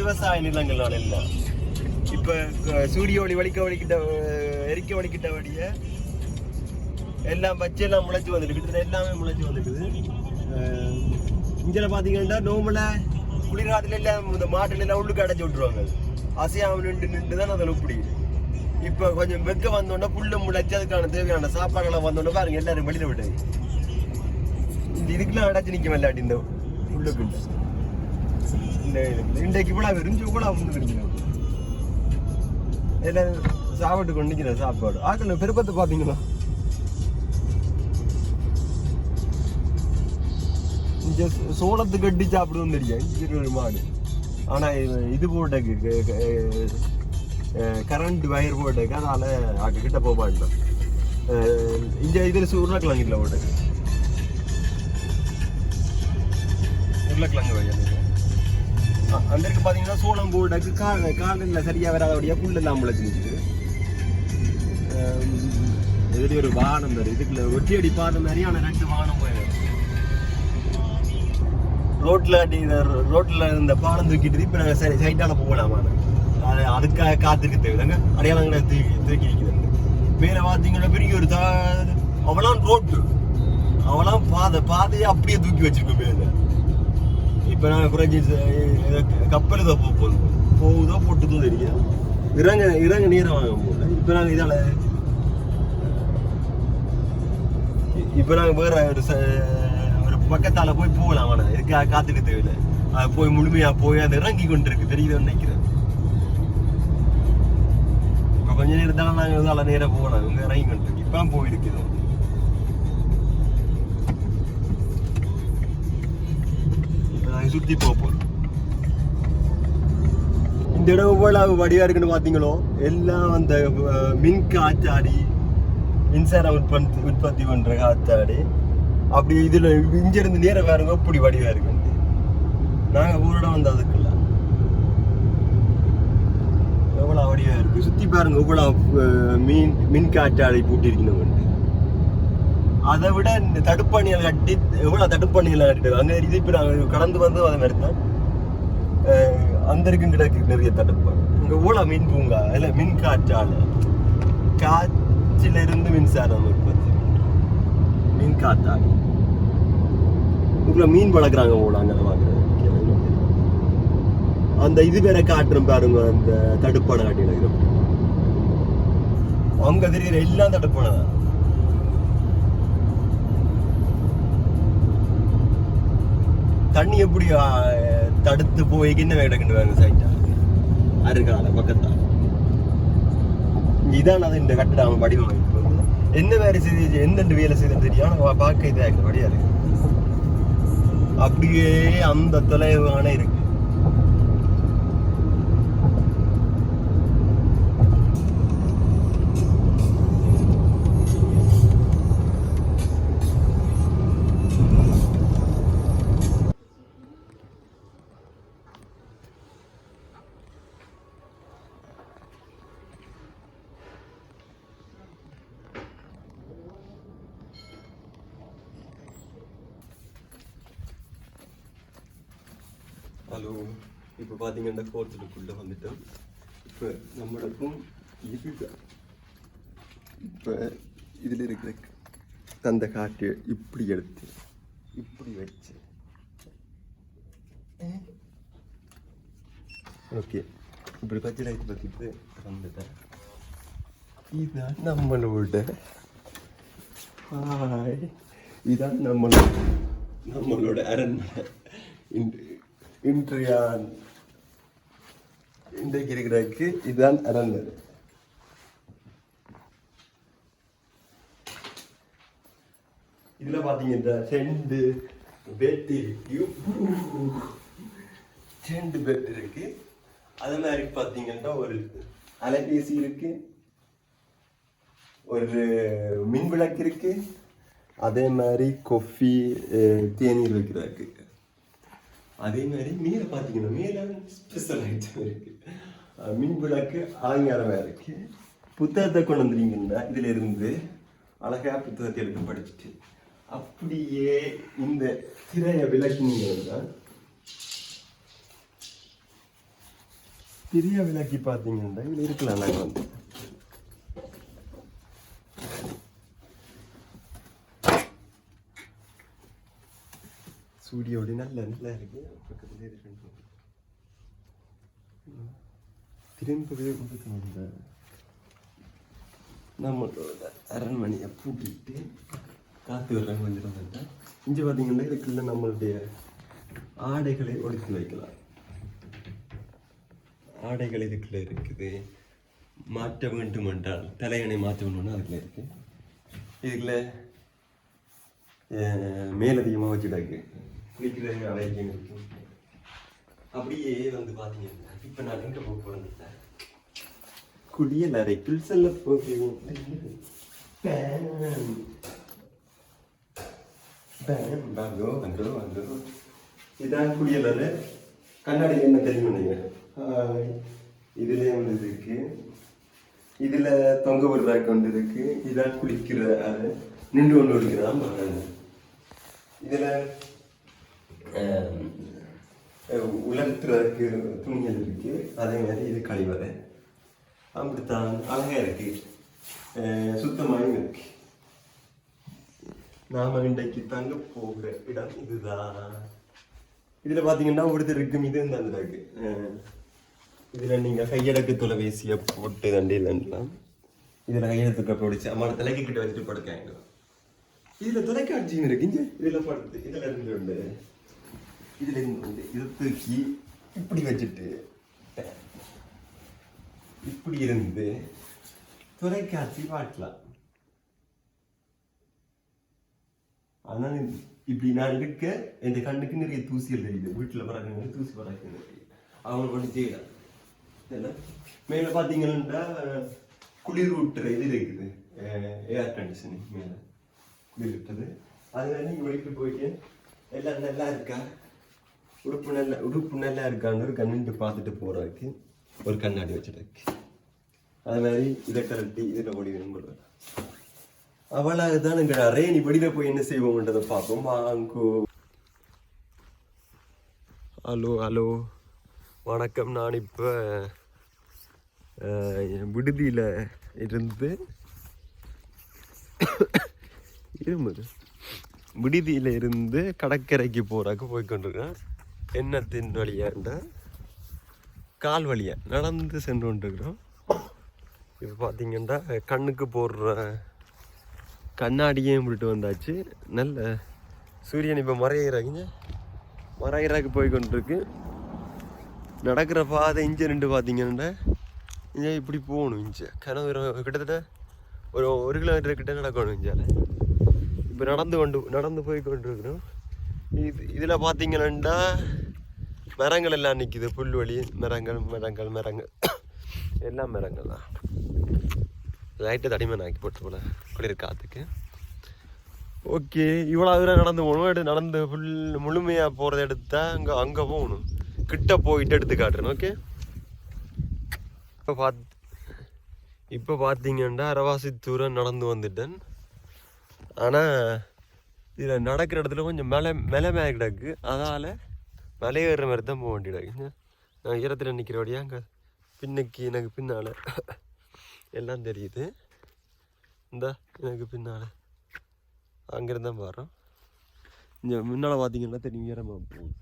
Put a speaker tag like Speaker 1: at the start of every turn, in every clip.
Speaker 1: விவசாய நிலங்கள் எல்லாம் இப்ப சூரிய ஒளி எரிக்க வலிக்கிட்டபடிய எல்லாம் பச்சை எல்லாம் முளைச்சு வந்துருக்கு, எல்லாமே முளைச்சு வந்துருக்குது. இங்கே பாத்தீங்கன்னா நோம்புல குளிர்காலத்துல எல்லாம் இந்த மாட்டுல எல்லாம் உள்ளுக்கு அடைச்சி விட்டுருவாங்க. அசையாம நின்று தான் அதில் உப்படி. இப்ப கொஞ்சம் வெக்க வந்தோன்னா புல்லு முளைச்சு அதுக்கான தேவையான சாப்பாடுலாம் வந்தோன்னா பாருங்க எல்லாரும் வெளியில விட்டாங்க. இந்த இதுக்கெல்லாம் அடைச்சு நிக்க விளையாடி இந்த உள்ளுக்கு இன்றைக்கு கூட விரிஞ்சு கூட வந்துருக்கீங்க எல்லாரும் சாப்பிட்டு கொண்டு நிக்கிற சாப்பாடு ஆக்கணும். பெருப்பத்தை பாத்தீங்களா இங்க சோளத்து கட்டி சாப்பிடுவோம் தெரியும் ஒரு மாடு. ஆனா இது போட்டக்கு கரண்ட் வயர் போட்டக்கு அதனால ஆக்க கிட்ட போக மாட்டோம். இங்க இதுல உருளைக்கிழங்கு இல்லை போட்டக்கு உருளைக்கிழங்கு வயர் அந்த இருக்கு பாத்தீங்கன்னா சோளம் போட்டக்கு காலில் சரியா வராதபடியா புல் எல்லாம் முளைச்சு நிற்குது. இதுல ஒரு வாகனம் வருது, இதுக்குள்ள ஒட்டி அடி பார்த்த மாதிரியான 2 வாகனம் போயிடும். ரோட்ல இருந்த பாலம் தூக்கிட்டு இப்ப நாங்க சைட்டால போகலாமா அதுக்காக காத்திருக்கு தேவைதாங்க. அடையாளங்களை தூக்கி வைக்கிறது மேல பாத்தீங்கன்னா பெரிய ஒரு அவெல்லாம் ரோட்டு அவெல்லாம் பாதையை அப்படியே தூக்கி வச்சிருக்கோம் மேல. இப்ப நாங்க குறைஞ்சி கப்பல் தான் போகுதோ போட்டுதோ தெரியும். இறங்க நேரம் வாங்க போல. இப்ப நாங்க வேற ஒரு பக்கத்தால போய் போகலாம். ஆனா இதுக்காக காத்துக்க தேவையில்லை. அது போய் முழுமையா போய் அது இறங்கி கொண்டு இருக்கு தெரியுதுன்னு நினைக்கிறேன். இப்ப கொஞ்ச நேரம் தானே நாங்க இதால நேரம் போகலாம். இவங்க இறங்கி கொண்டு இருக்கு. இப்ப போயிருக்குது. இப்ப நாங்க சுத்தி போறோம். இந்த இடம் எவ்வளவு வடிவா இருக்குன்னு பாத்தீங்களோ எல்லாம் அந்த மின் காற்றாடி மின்சாரம் உற்பத்தி பண்ற காத்தாடி அப்படி இதுல இங்க இருந்து நேரம் பாருங்க இப்படி வடிவா இருக்கு. நாங்க ஊரிடம் வந்து அதுக்குள்ள எவ்வளவு வடிவா இருக்கு. சுத்தி பாருங்க எவ்வளவு மின் காற்றாடி பூட்டிருக்கணும். அதை விட இந்த தடுப்பணிகள் கட்டி எவ்வளவு தடுப்பணிகள் கட்டிட்டு அங்க இது இப்ப நாங்க கடந்து வந்து அதை மாதிரி தான் அந்த இருக்கும் கிடக்கு நிறைய தடுப்பாங்க. இங்க எவ்வளவு மீன் பூங்கா இல்ல மின் காற்றால காற்றில இருந்து மின்சாரம் உற்பத்தி மீன் காத்தாடி மீன் வளர்க்குறாங்க போல அங்கே வாங்குறது. அந்த இது வேற காட்டுறோம் பாருங்க அந்த தடுப்பான காட்டில அங்க தெரியுற எல்லாம் தடுப்பான தான். தண்ணி எப்படி தடுத்து போய் என்ன கிடக்குன்னு வேணும் சைட்டா அருகால பக்கத்தா இதான் அது. இந்த கட்டிடம் வடிவமைப்பு என்ன வேலை செய்து எந்தெண்டு வேலை செய்து தெரியும். ஆனால் பார்க்க இதாக வழியா இருக்கு. அப்படியே அந்த தொலைவான இருக்கு. ஹலோ, இப்போ பார்த்தீங்கன்னா கோர்ட்டுக்குள்ளே வந்துட்டோம். இப்போ நம்மளுக்கும் இதுதான் இப்போ இதில் இருக்கிற அந்த காட்டு இப்படி எடுத்து இப்படி வச்சு ஓகே இப்படி பச்சை லைட் பற்றிட்டு வந்துட்டேன். இதுதான் நம்மளோட இதுதான் நம்மளோட அரண்மனை. இன்றைக்கு இருக்கிறதுக்கு இதுதான் அரண்மனை. இதுல பாத்தீங்கன்னா 2 பெட் இருக்கு. அதே மாதிரி பாத்தீங்கன்னா ஒரு அலைபேசி இருக்கு, ஒரு மின் விளக்கு இருக்கு, அதே மாதிரி கொஃபி தேநீர் வைக்கிறதுக்கு. அதே மாதிரி மேலே பார்த்தீங்கன்னா மேலே ஸ்பெஷல் ஐட்டம் இருக்கு. மின் விளக்கு அலங்காரமாக இருக்கு. புத்தகத்தை கொண்டு வந்துட்டீங்கன்னா இதுல இருந்து அழகா புத்தகத்தை எடுத்து படிச்சுட்டு அப்படியே இந்த திரையை விளக்கினீங்கன்னா பெரிய விலைக்கு பார்த்தீங்கன்னா இதில் இருக்கலாம் நாங்கள் வந்து சூடியோட நல்லா நல்லா இருக்கு பக்கத்துலேயே இருக்கு திரும்பவே கொடுக்க நம்மளோட அரண்மனையை பூட்டிட்டு காற்று வர்றாங்க கொஞ்சம் வந்தால் இங்கே பார்த்தீங்கன்னா இதுக்குள்ள நம்மளுடைய ஆடைகளை ஒழித்து வைக்கலாம். ஆடைகள் இதுக்குள்ள இருக்குது. மாற்ற வேண்டும் என்றால் தலையணை மாற்ற வேணும்னா அதுக்குள்ள இருக்கு. இதுக்குள்ள மேலதிகமாக வச்சுட்டாக்கு குளிக்கிற அடைக்கும் இருக்கும். அப்படியே வந்து பார்த்தீங்கன்னா இப்போ நான் எங்கே போக போகிறேன் குடியல் அறைக்குள் செல்ல போகிறேன். இதான் குடியலறை. கண்ணாடி என்ன தெரியும் இதுல ஒன்று இருக்கு. இதுல தொங்க விடுறாக்கு ஒன்று இருக்கு. இதான் குளிக்கிற நின்று கொண்டு இருக்கிறான். இதுல உலர்த்துறதுக்கு துணிகள் இருக்கு. அதே மாதிரி இது கழிவறை அப்படித்தான் அழகா இருக்கு. சுத்தமாகவும் இருக்கு. நாம இன்றைக்கு தங்க போகிற இடம் இதுதான். இதுல பாத்தீங்கன்னா ஒருத்தர் இருக்கும். இது அந்த இருக்கு. இதுல நீங்க கையடக்கு தொலைபேசியை போட்டு தண்டிலாம். இதுல கையெழுத்துக்க போடிச்சு அம்மா தலைக்கு கிட்ட வச்சுட்டு படுக்காங்க. இதுல தொலைக்காட்சியும் இருக்கு. இதுல படுத்து இதுல இருந்து உண்டு. இதுல இருந்து இதை தூக்கி இப்படி வச்சுட்டு இப்படி இருந்து தொலைக்காட்சி பார்க்கலாம். ஆனால் இப்படி நான் இருக்க என் கண்ணுக்கு நிறைய தூசிகள் தெரியுது. வீட்டில் பறக்க தூசி பறக்க அவங்க ஒன்று செய்யலாம். மேலே பார்த்தீங்கன்னா குளிர் ஊட்டுற இது இருக்குது. ஏர் கண்டிஷனிங் மேலே குளிர் விட்டது. அதில் நீங்கள் வெளியில் போயிட்டு எல்லாம் நல்லா இருக்கா, உடுப்பு நல்லா இருக்கான்னு ஒரு கண்ணுட்டு பார்த்துட்டு போகிறதுக்கு ஒரு கண்ணாடி வச்சுருக்கு. அது மாதிரி இதை கரட்டி இதில் ஓடி வேணும். அவ்வளவுதான் எங்கிறாரே. நீ வெளியில போய் என்ன செய்வோம்ன்றதை பார்ப்போம். வாங்கோ. ஹலோ ஹலோ வணக்கம். நான் இப்போ விடுதியில் இருந்து கடற்கரைக்கு போகிறக்கு போய்கொண்டிருக்கேன். என்னத்தின் வழியாண்ட கால் வழியாக நடந்து சென்று கொண்டிருக்கிறோம். இப்போ பார்த்தீங்கன்னா கண்ணுக்கு போடுற கண்ணாடியும் விட்டு வந்தாச்சு. நல்ல சூரியன் இப்போ மறையிறாக்கு போய் கொண்டிருக்கு. நடக்கிற பாதை இங்கே நின்று பார்த்தீங்கன்னா இங்கே இப்படி போகணும். இங்கே கனவு கிட்டத்தட்ட ஒரு கிலோமீட்டர் கிட்ட நடக்கணும். இஞ்சால இப்போ நடந்து போய் கொண்டிருக்கிறோம். இதில் பார்த்தீங்கன்னா மரங்கள் எல்லாம் நிற்கிது. புல்வெளி மரங்கள் எல்லாம் மரங்கள் தான். லைட்டை தடிமன் ஆக்கி போட்டு போல குளிர் காற்றுக்கு. ஓகே, இவ்வளோ தூரம் நடந்து போகணும். நடந்து முழுமையாக போகிறத எடுத்தா அங்கே போகணும். கிட்ட போயிட்டு எடுத்து காட்டுறேன். ஓகே, இப்போ பார்த்தீங்கன்னா அரவாசி தூரம் நடந்து வந்துட்டேன். ஆனால் இதில் நடக்கிற இடத்துல கொஞ்சம் மேலே கிடக்கு. அதனால் மலையேற மாதிரி தான் போக வேண்டியது. நான் ஈரத்தில் நிற்கிறபடியா அங்கே எனக்கு பின்னால் எல்லாம் தெரியுது. இந்த எனக்கு பின்னால் அங்கேருந்து தான் வரோம். இங்கே முன்னால் பார்த்தீங்கன்னா தெரியும் ஈரமாக போகுது.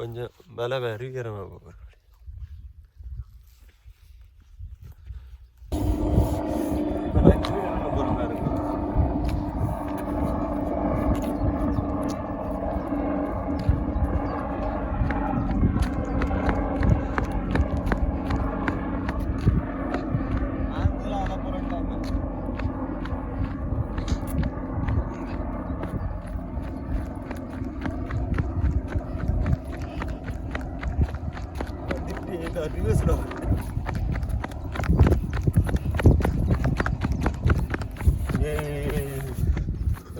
Speaker 1: கொஞ்சம் மலை மாதிரி ஈரமாக போகிறோம்.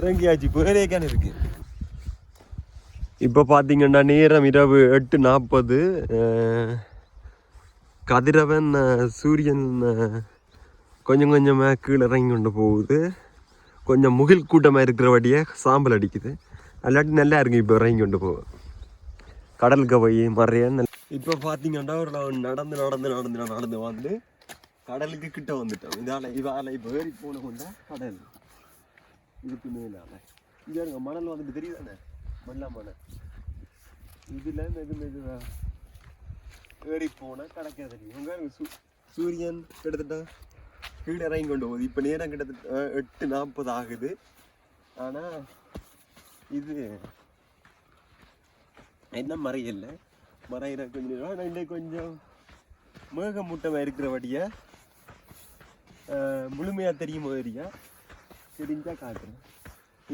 Speaker 1: இறங்கியாச்சு. புகழேக்கான இருக்கு. இப்போ பார்த்தீங்கன்னா நேரம் இரவு 8:40. கதிரவன் சூரியன் கொஞ்சம் கொஞ்சமாக கீழே இறங்கி கொண்டு போகுது. கொஞ்சம் முகில் கூட்டமாக இருக்கிறபடியே சாம்பல் அடிக்குது. அல்லாட்டி நல்லா இருக்கு. இப்போ இறங்கி கொண்டு போகும் கடலுக்கு போய் மறைய. இப்போ பார்த்தீங்கன்னா ஒரு நடந்து வந்து கடலுக்கு கிட்ட வந்துட்டோம். இதால இப்போ ஏறி போன கொண்டா கடல் இதுக்கு மேலால இங்கே இருங்க மணல் வந்துட்டு தெரியுதானே மணல் இதில் மெதுவா ஏறி போனால் கடற்கரை தெரியும். உங்க சூரியன் கிட்டத்தட்ட கீழே இறங்கி கொண்டு போகுது. இப்போ நேரம் கிட்டத்தட்ட 8:40 ஆகுது. ஆனால் இது என்ன மறையில்லை மறையிற கொஞ்சம் நேரம். ஆனால் இன்றைக்கு கொஞ்சம் மேகமூட்டமாக இருக்கிறபடியா முழுமையாக தெரியும் ஏரியா தெரிஞ்சால் காட்டுறேன்.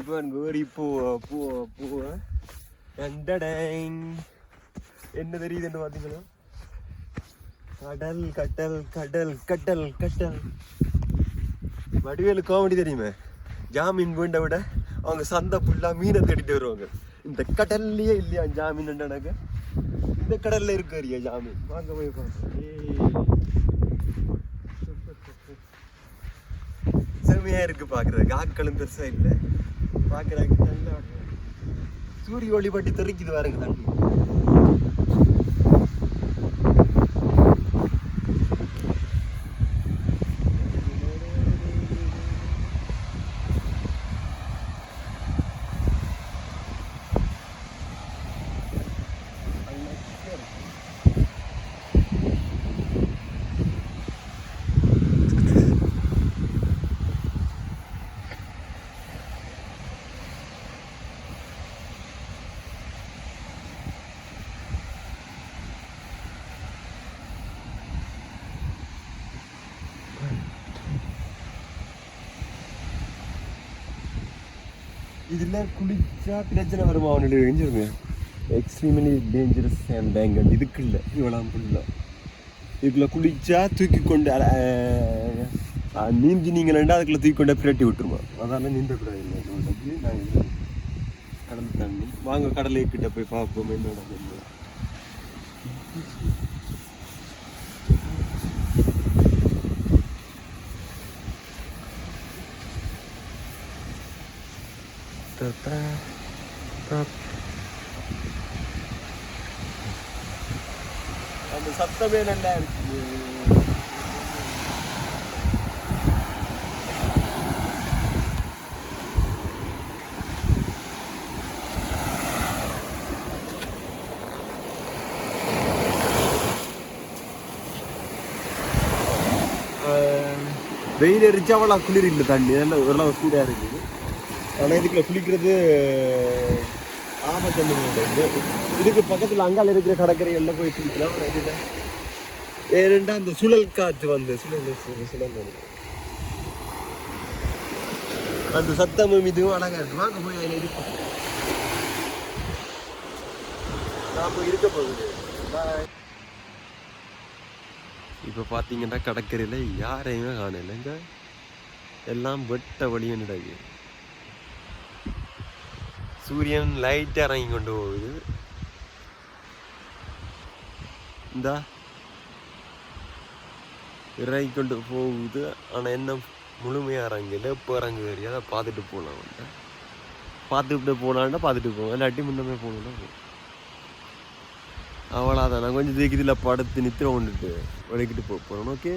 Speaker 1: இப்போ எனக்கு ஏறி பூவை என்ன தெரியுதுன்னு பார்த்தீங்கன்னா கடல் கட்டல் கடல் கட்டல் கட்டல். வடிவேலு காமெடி தெரியுமே, ஜாமீன் வேண்ட விட அவங்க சந்தை ஃபுல்லாக மீனை தேடிட்டு வருவாங்க. இந்த கடல்லையே இல்லையா ஜாமீன் எனக்கு, இந்த கடல்ல இருக்கு அறியா ஜாமீன். வாங்க போய் செம்மையா இருக்கு பார்க்குறதுக்கு. ஆட்களும் பெருசா இல்லை பார்க்குறாங்க. நல்லா சூரிய ஒளி பட்டி தெறிக்குது பாருங்க தண்ணி. இதெல்லாம் குளிச்சா பிரச்சனை வருமா அவனுடைய எஞ்சிருங்க. எக்ஸ்ட்ரீம்லி டேஞ்சரஸ் சேண்ட் பேங்க் இதுக்கு இல்லை இவ்வளோ ஃபுல்லாக. இதுக்குள்ள குளிச்சா தூக்கி கொண்டு நீந்தி நீங்கள் அதுக்குள்ள தூக்கி கொண்டே பிரட்டி விட்டுருமா. அதெல்லாம் நீந்தக்கூடாது. இல்லை நாங்கள் கடல் தண்ணி வாங்க கடலை கிட்ட போய் பார்ப்போம் என்னோட. அந்த சத்தமே நல்லா இருக்கு. வெயில் எரிச்சு அவ்வளோ குளிர் இல்லை, தண்ணி நல்லா ஓரளவு சூடாக இருக்குது. ஆனால் இதுக்குள்ள குளிக்கிறது ஆபத்து. இதுக்கு பக்கத்தில் அங்கால இருக்கிற கடற்கரை எல்லாம் போய் குளிக்கலாம். ஏனெண்டா அந்த சுழல் காற்று வந்து சுழல் அந்த சத்தமும் இதுவும் அழகா இருக்கு. வாங்க போய் அதில் இருப்போம். நான் போய் இருக்க போகுது. இப்போ பார்த்தீங்கன்னா கடற்கரையில் யாரையுமே காணலைங்க, எல்லாம் வெட்ட வழியும் நடக்குது. சூரியன் லைட்டாக இறங்கி கொண்டு போகுது. இந்தா இறங்கி கொண்டு போகுது. ஆனால் என்ன முழுமையாக இறங்கல. எப்போ இறங்கு தெரியாது. அதை பார்த்துட்டு போகலாம். பார்த்துக்கிட்டு போகலான்டா பார்த்துட்டு போவோம். இல்லாட்டி முன்னமே போகணுன்னா போகும். அவ்வளோதான். நான் கொஞ்சம் இதில் படுத்து நித்திர கொண்டுட்டு விளக்கிட்டு போகிறோம். ஓகே.